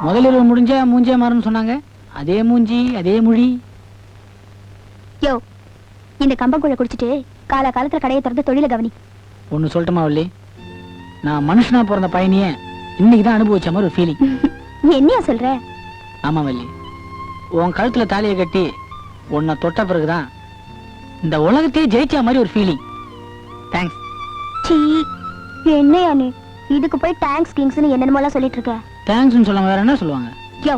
முதலிரவு முடிஞ்ச மூஞ்சே மாறுன்னு சொன்னாங்க. அதே மூஞ்சி அதே மொழி. யோ, இந்த கம்பங்கூழ குடிச்சிட்டு கால காலத்துல கடையை திறந்து தொழில கவனி. ஒன்னு சொல்லட்டுமா வள்ளி, நான் மனுஷனா பிறந்த பயணியே இன்னைக்குதான் அனுபவிச்ச மாதிரி ஒரு ஃபீலிங். என்னையா சொல்ற? ஆமா வள்ளி, உன் கழுத்துல தாலியை கட்டி உன்னை தொட்ட பிறகுதான் இந்த உலகத்தையே ஜெயிச்ச மாதிரி ஒரு ஃபீலிங். தேங்க்ஸ். சீ, என்னையா நீ இதுக்கு போய் தேங்க்ஸ் கிங்ஸ்னு என்னென்னமோலாம் சொல்லிட்டு இருக்க? தேங்க்ஸ்னு சொல்லாம வேற என்ன சொல்லுவாங்க? யோ,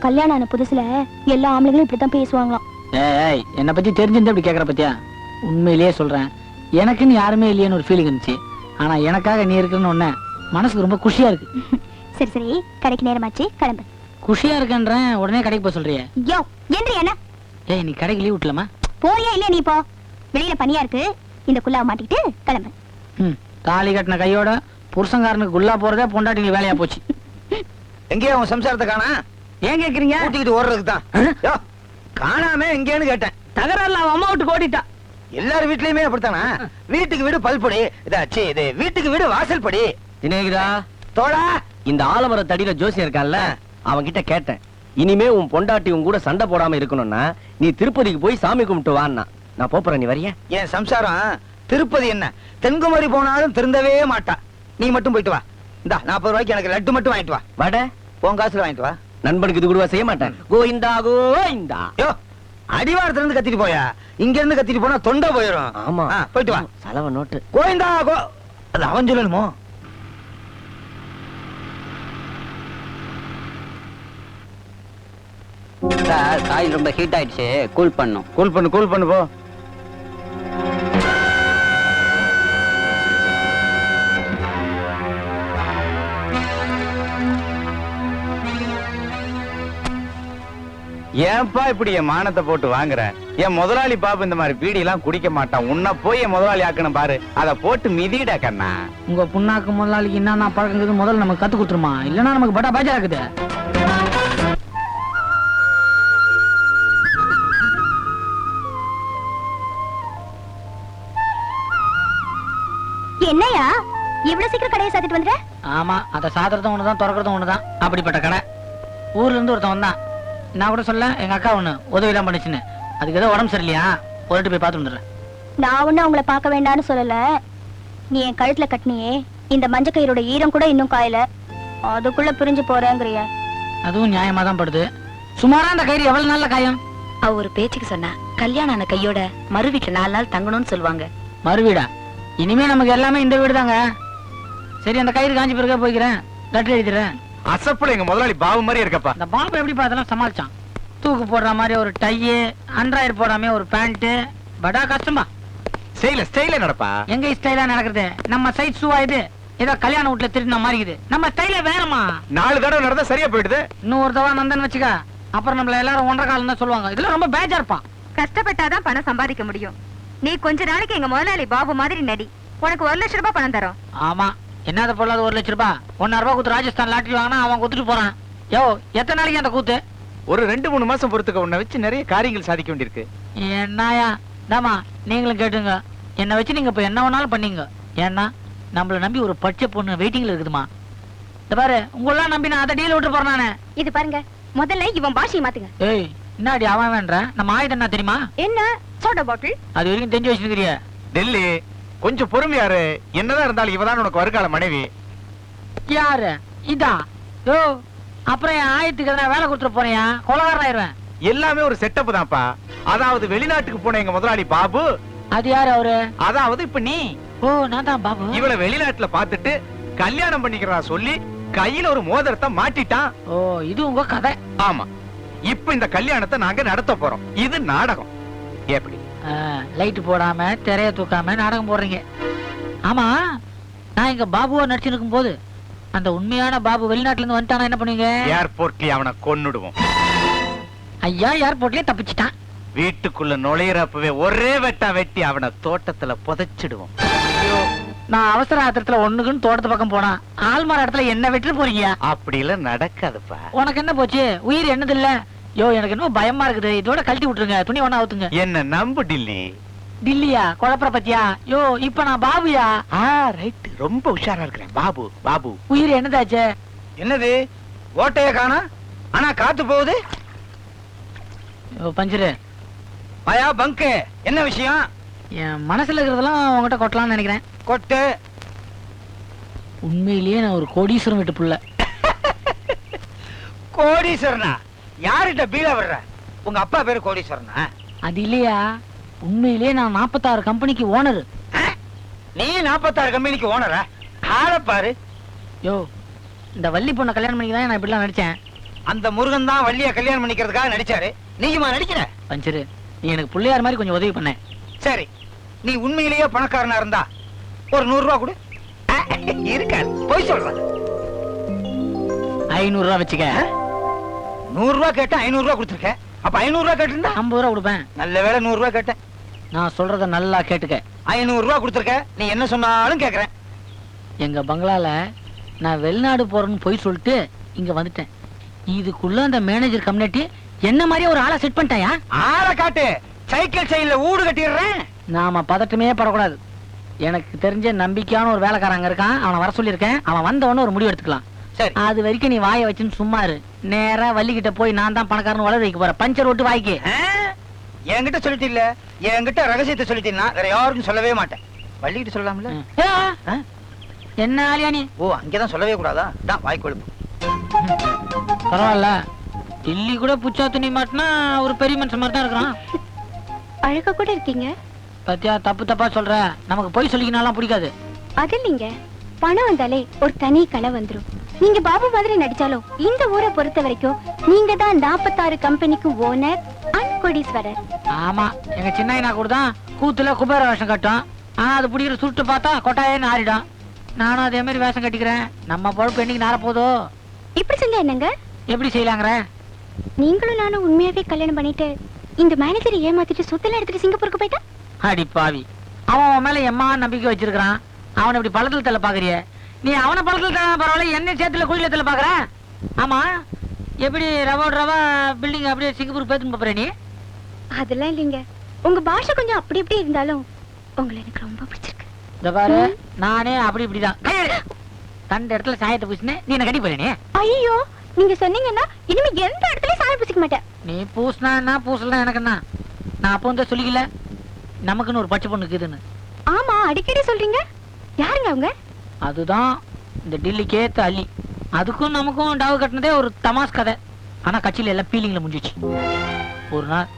கல்யாணம் ஆன புதுசுல எல்லா ஆம்பளைங்களும் இப்படித்தான் பேசுவாங்களாம். ஏய், என்னை பத்தி தெரிஞ்சிருந்தா இப்படி கேட்கற பத்தியா? உண்மையிலேயே சொல்றேன், எனக்குன்னு யாருமே இல்லையேன்னு ஒரு ஃபீலிங் இருந்துச்சு. ஆனா எனக்காக நீ இருக்குன்னு ஒண்ணு மனசுக்கு ரொம்ப குஷியா இருக்கு. சரி சரி, கடைக்கு நேரமாச்சு, கிளம்பு. குஷியா இருக்கேன்றேன், உடனே கடைக்கு போக சொல்றியே? யோ, என்று என்ன? ஏய், நீ கடைக்கு லீவ் விட்டலாமா? போறியா இல்லையா? நீ போ, வெளியில பனியா இருக்கு, இந்த குல்லாவை மாட்டிக்கிட்டு கிளம்பு. தாலி கட்டின கையோட புருஷங்காரனுக்கு குல்லா போறதே பொண்டாட்டிக்கு வேலையா போச்சு. எங்கேயா உன் சம்சாரத்தை காணா? ஏன் கேக்குறீங்க? கூட்டிக்கிட்டு ஓடுறதுக்கு தான். காணாம எங்கேன்னு கேட்டேன். தகராறுல அவன் அம்மா விட்டு ஓடிட்டா. எல்லாரும் வீட்லயுமே அப்படித்தானா? வீட்டுக்கு வீடு பல்படி, இதாச்சு இது வீட்டுக்கு வீடு வாசல் படி. தினேகிதா, தோழா, இந்த ஆலமர தடியில ஜோசியம் இருக்கான்ல, அவன் கிட்ட கேட்டேன். இனிமே உன் பொண்டாட்டி உன் கூட சண்டை போடாம இருக்கணும்னா நீ திருப்பதிக்கு போய் சாமி கும்பிட்டு வான்னா. நான் போறேன், நீ வரியா? என் சம்சாரம் திருப்பதி என்ன தென்குமரி போனாலும் திருந்தவே மாட்டா. நீ மட்டும் போயிட்டு வா. இந்தா 40 ரூபாய்க்கு எனக்கு லட்டு மட்டும் வாங்கிட்டு வா. வட உன் காசுல வாங்கிட்டு வா. நண்பனுக்கு இது கூடவா செய்ய மாட்டேன். கோயிந்தா கோயிந்தா. யோ, அடிவாரத்துல இருந்து கத்திட்டு போயா, இங்க இருந்து கத்திட்டு போனா தொண்டை போயிடும். ஆமா, போயிட்டு வா. செலவு நோட்டு. கோயிந்தா கோ, அது அவன் சொல்லணுமோ? சார், காயில் ரொம்ப ஹீட் ஆயிடுச்சு, கூல் பண்ணும். கூல் பண்ணு போ. ஏன்பா இப்படி என் மானத்தை போட்டு வாங்குற? என் முதலாளி பாபு இந்த மாதிரி பீடி எல்லாம் குடிக்க மாட்டான். உன்னை போய் என் முதலாளி ஆக்கணும் பாரு. அத போட்டு மிதிடா கண்ணா. உங்க புண்ணாக்கு முதலாளிக்கு என்னன்னா பழக்கங்குது முதல்ல நமக்கு கத்து கொடுத்துருமா, இல்லன்னா நமக்கு பட்டா பாஜா இருக்குது. என்னையா இவ்வளவு சீக்கிரம் கடையை சாத்திட்டு வந்துற? ஆமா, அத சாதுறதும் ஒண்ணுதான், திறக்கிறதும் ஒண்ணுதான். அப்படிப்பட்ட கடை. ஊர்ல இருந்து ஒருத்தன் வந்தான். நான் கூட சொல்ல, எங்க அக்கா ஒண்ணு உதவி எல்லாம் பண்ணிச்சுன்னு. அதுக்கு ஏதோ உடம்பு சரியில்லையா, போயிட்டு போய் பார்த்து வந்துடுறேன். நான் ஒண்ணு உங்களை பார்க்க வேண்டாம்னு சொல்லல. நீ என் கழுத்துல கட்டினியே இந்த மஞ்ச கயிறோட ஈரம் கூட இன்னும் காயல, அதுக்குள்ள பிரிஞ்சு போறேங்கிறிய. அதுவும் நியாயமா தான் படுது. சுமாரா அந்த கயிறு எவ்வளவு நாள்ல காயம்? அவ ஒரு பேச்சுக்கு சொன்னா, கல்யாணம் ஆன கையோட மறு வீட்டுல 4 நாள் தங்கணும்னு சொல்லுவாங்க. மறுவீடா? இனிமே நமக்கு எல்லாமே இந்த வீடு தாங்க. சரி, அந்த கயிறு காஞ்சி பிறகு போய்க்கிறேன், லெட்டர் எழுதிடுறேன். அசப்புல எங்க முதலாளி பாபு மாதிரி இருக்கப்பா. இந்த பாபு எப்படிப்பா அதெல்லாம் சமாளிச்சான்? தூக்கு போடுற மாதிரி ஒரு டையு, அண்ட்ராய்டு போடாம ஒரு பேண்ட், படா கஷ்டமா. ஸ்டைல நடப்பா. எங்க ஸ்டைலா நடக்குது? நம்ம சைட் ஷூவா இது? ஏதோ கல்யாண வீட்டுல திருடின மாதிரி இருக்குது. நம்ம ஸ்டைல வேணுமா? 4 தடவை நடந்தா சரியா போயிடுது. இன்னும் ஒரு தடவை நந்தன் வச்சுக்க, அப்புறம் நம்மள எல்லாரும் 1.5 காலம் தான் சொல்லுவாங்க. இதுல ரொம்ப பேஜா இருப்பான். கஷ்டப்பட்டாதான் பணம் சம்பாதிக்க முடியும். நீ கொஞ்ச நாளைக்கு எங்க முதலாளி பாபு மாதிரி நடி, உனக்கு 1 லட்சம் ரூபாய் பணம் தரோம். ஆமா, என்னது பொருளாது 1 லட்சம் ரூபாய்? 1.5 ரூபாய் கொடுத்து ராஜஸ்தான் லாட்டரி வாங்கினா அவன் கொடுத்துட்டு போறான். யோ, எத்தனை நாளைக்கு அந்த கூத்து? ஒரு 2-3 மாசம் பொறுத்துக்க. உன்னை வச்சு நிறைய காரியங்கள் சாதிக்க வேண்டியிருக்கு. என்னயா தாமா, நீங்களும் கேட்டுங்க. என்ன வச்சு நீங்க இப்ப என்ன வேணாலும் பண்ணீங்க. ஏன்னா நம்மள நம்பி ஒரு பச்சை பொண்ணு வெயிட்டிங்ல இருக்குதுமா. இந்த பாரு, உங்களெல்லாம் நம்பி நான் அதை டீல் விட்டு போறேன் நானே. இது பாருங்க, முதல்ல இவன் பாஷையை மாத்துங்க. ஏய், என்னடி அவன் வேண்ட? நம்ம ஆயுதம் என்ன தெரியுமா? என்ன சோடா பாட்டில்? அது வரைக்கும் தெரிஞ்சு வச்சிருக்கிறிய. டெல்லி, கொஞ்சம் பொறுமையாரு. என்னதான் இருந்தாலும் இவதான் உனக்கு வருகால மனைவி. யாரு இதா? யோ, அப்புறம் என் ஆயத்துக்கு எதனா வேலை கொடுத்துட்டு போறியா? கொலகாரன் ஆயிருவேன். எல்லாமே ஒரு செட்டப் தான்ப்பா. அதாவது வெளிநாட்டுக்கு போன எங்க முதலாளி பாபு. அது யாரு அவரு? அதாவது இப்ப நீ. ஓ, நான் தான் பாபு. இவள வெளிநாட்டுல பாத்துட்டு கல்யாணம் பண்ணிக்கிறா சொல்லி கையில ஒரு மோதிரத்தை மாட்டிட்டான். ஓ, இது உங்க கதை? ஆமா. இப்ப இந்த கல்யாணத்தை நாங்க நடத்த போறோம். இது நாடகம். எப்படி? லைட் போடாம திரைய தூக்காம நாடகம் போடுறீங்க. ஆமா, நான் இங்க பாபுவா நடிச்சு இருக்கும் போது அந்த உண்மையான பாபு வெளிநாட்டுல இருந்து வந்துட்டானா என்ன பண்ணுவீங்க? ஏர்போர்ட்லயே அவனை கொன்னுடுவோம். ஐயா, ஏர்போர்ட்லயே தப்பிச்சிட்டான். வீட்டுக்குள்ள நுழையிறப்பவே ஒரே வெட்டா வெட்டி அவனை தோட்டத்துல புதைச்சிடுவோம். நான் அவசர ஆத்திரத்துல ஒண்ணுக்குன்னு தோட்டத்து பக்கம் போனா ஆள்மார இடத்துல என்ன வெட்டு போறீங்க? அப்படி எல்லாம் நடக்காதுப்பா. உனக்கு என்ன போச்சு? உயிர் என்னது இல்ல? யோ, எனக்கு என்ன பயமா இருக்குது. இதோட கழட்டி விட்டுருங்க, துணி ஒண்ணா அவுத்துங்க. என்ன நம்பு டில்லி. டில்லியா? குழப்பற பத்தியா? யோ, இப்ப நான் பாபுயா? ரைட், ரொம்ப உஷாரா இருக்கிறேன். பாபு பாபு. உயிர் என்னதாச்சு? என்னது? ஓட்டைய காணா, ஆனா காத்து போகுது. பஞ்சரு, பயா பங்கு, என்ன விஷயம்? என் மனசுல இருக்கிறதெல்லாம் உங்ககிட்ட கொட்டலாம்னு நினைக்கிறேன். கொட்டு. உண்மையிலேயே நான் ஒரு கோடீஸ்வரம் வீட்டு புள்ள. கோடீஸ்வரனா? யார்கிட்ட பீலா வர்ற? உங்க அப்பா பேரு கோடீஸ்வரனா? அது இல்லையா, உண்மையிலேயே நான் 46 கம்பெனிக்கு ஓனர். நீ 46 கம்பெனிக்கு ஓனரா? ஆள பாரு. யோ, இந்த வள்ளி பொண்ணை கல்யாணம் பண்ணி தான் நான் இப்படிலாம் நடிச்சேன். அந்த முருகன் தான் வள்ளிய கல்யாணம் பண்ணிக்கிறதுக்காக நடிச்சாரு. நீயுமா நடிக்கிற? பஞ்சரு, நீ எனக்கு பிள்ளையார் மாதிரி கொஞ்சம் உதவி பண்ண. சரி, நீ உண்மையிலேயே பணக்காரனா இருந்தா ஒரு 100 ரூபா கொடு. இருக்காது, போய் சொல்ற. 500 ரூபா வச்சுக்க. 100 ரூபா கேட்டா 500 ரூபா கொடுத்துருக்க. அப்ப 500 ரூபா கேட்டிருந்தா 50 ரூபா கொடுப்பேன். நல்ல வேளை 100 ரூபா கேட்டேன். நான் சொல்றத நல்லா கேட்டுக்க. 500 ரூபா கொடுத்துருக்க. நீ என்ன சொன்னாலும் கேக்குறேன். எங்க பங்களால நான் வெளிநாடு போறேன்னு போய் சொல்லிட்டு இங்க வந்துட்டேன். இதுக்குள்ள அந்த மேனேஜர் கம்யூனிட்டி என்ன மாதிரியே ஒரு ஆளை செட் பண்ணிட்டாயா? ஆளை காட்டு. சைக்கிள் செயின்ல ஊடு கட்டிடுறேன். நாம பதட்டமே படக்கூடாது. எனக்கு தெரிஞ்ச நம்பிக்கையான ஒரு வேலைக்காரங்க இருக்கான், அவனை வர சொல்லியிருக்கேன். அவன் வந்த உடனே ஒரு முடிவு எடுத்துக்கலாம். சரி, அது வரைக்கும் நீ வாயை வச்சுன்னு சும்மா இரு. நேரா வள்ளிக்கிட்ட போய் நான் தான் பணக்காரன் வளர வைக்க போறேன். பஞ்சர் ஓட்டு வாய்க்கு. என்கிட்ட சொல்லிட்டு இல்ல, என்கிட்ட ரகசியத்தை சொல்லிட்டீங்கன்னா வேற யாருக்கும் சொல்லவே மாட்டேன். வள்ளிக்கிட்ட சொல்லலாம்ல? ஏ, என்ன ஆலியா நீ? ஓ, அங்கேதான் சொல்லவே கூடாதா? தான் வாய் கொழுப்பு. பரவாயில்ல, டில்லி கூட புச்சா துணி மாட்டினா ஒரு பெரிய மனுஷன் மாதிரி தான் இருக்கிறான். அழகா கூட இருக்கீங்க. பத்தியா, தப்பு தப்பா சொல்ற. நமக்கு போய் சொல்லிக்கினாலாம் பிடிக்காது. அது இல்லைங்க, பணம் வந்தாலே ஒரு தனி கலை வந்துரும். நீங்க பாபு மாதிரி நடிச்சாலும் இந்த ஊரை பொறுத்த வரைக்கும் நீங்க தான் 46 கம்பெனிக்கு ஓனர் அண்ட் கோடீஸ்வரர். ஆமா, எங்க சின்ன கூட தான் கூத்துல குபேர வேஷம் கட்டும். ஆனா அது பிடிக்கிற சுட்டு பார்த்தா கொட்டாயன்னு ஆறிடும். நானும் அதே மாதிரி வேஷம் கட்டிக்கிறேன். நம்ம பொழப்பு என்னைக்கு நார போதோ. இப்படி செஞ்சா என்னங்க? எப்படி செய்யலாங்கிற? நீங்களும் நானும் உண்மையாவே கல்யாணம் பண்ணிட்டு இந்த மேனேஜரை ஏமாத்திட்டு சொத்தெல்லாம் எடுத்துட்டு சிங்கப்பூருக்கு போயிட்டா? அடி பாவி, அவன் உன் மேல எம்மா நம்பிக்கை வச்சிருக்கான். அவனை இப்படி பழத்துல தள்ள பாக்குறிய? நீ அவனை பழத்துல தள்ள பரவாயில்ல, என்ன சேத்துல குழியில தள்ள பாக்குற? ஆமா, எப்படி ரவா பில்டிங் அப்படியே சிங்கப்பூர் பேத்துன்னு போற நீ? அதெல்லாம் இல்லைங்க, உங்க பாஷை கொஞ்சம் அப்படி இப்படி இருந்தாலும் உங்களை எனக்கு ரொம்ப பிடிச்சிருக்கு. இந்த பாரு, நானே அப்படி இப்படிதான் கண்ட இடத்துல சாயத்தை பூசினேன். நீ என்ன கட்டி போற? நீ ஐயோ, நீங்க சொன்னீங்கன்னா இனிமே எந்த இடத்துலயும் சாயம் பூசிக்க மாட்டேன். நீ பூசினா என்ன பூசலாம் எனக்கு என்ன? நான் அப்போ வந்து சொல்லிக்கல நமக்குன்னு ஒரு பச்சை பொண்ணு இருக்குதுன்னு. ஆமா, அடிக்கடி சொல்றீங்க. யாருங்க அவங்க? அதுதான் இந்த டில்லிக்கு ஏத்த அள்ளி. அதுக்கும் நமக்கும் டாவு கட்டினதே ஒரு தமாஸ் கதை. ஆனா கட்சியில எல்லாம் பீலிங்ல முடிஞ்சிச்சு. ஒரு நாள்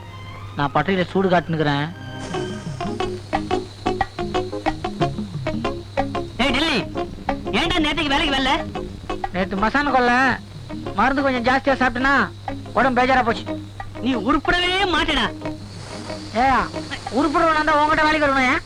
நான் பட்டையில சூடு காட்டுனுக்கிறேன். டெல்லி, ஏன்டா நேற்றுக்கு வேலைக்கு வரல? நேற்று மசான கொள்ள மருந்து கொஞ்சம் ஜாஸ்தியா சாப்பிட்டேன்னா உடம்பு பேஜாரா போச்சு. நீ உருப்படவே மாட்டேடா. ஏ, உருப்படுறவனா இருந்தா உங்ககிட்ட வேலைக்கு வரணும்.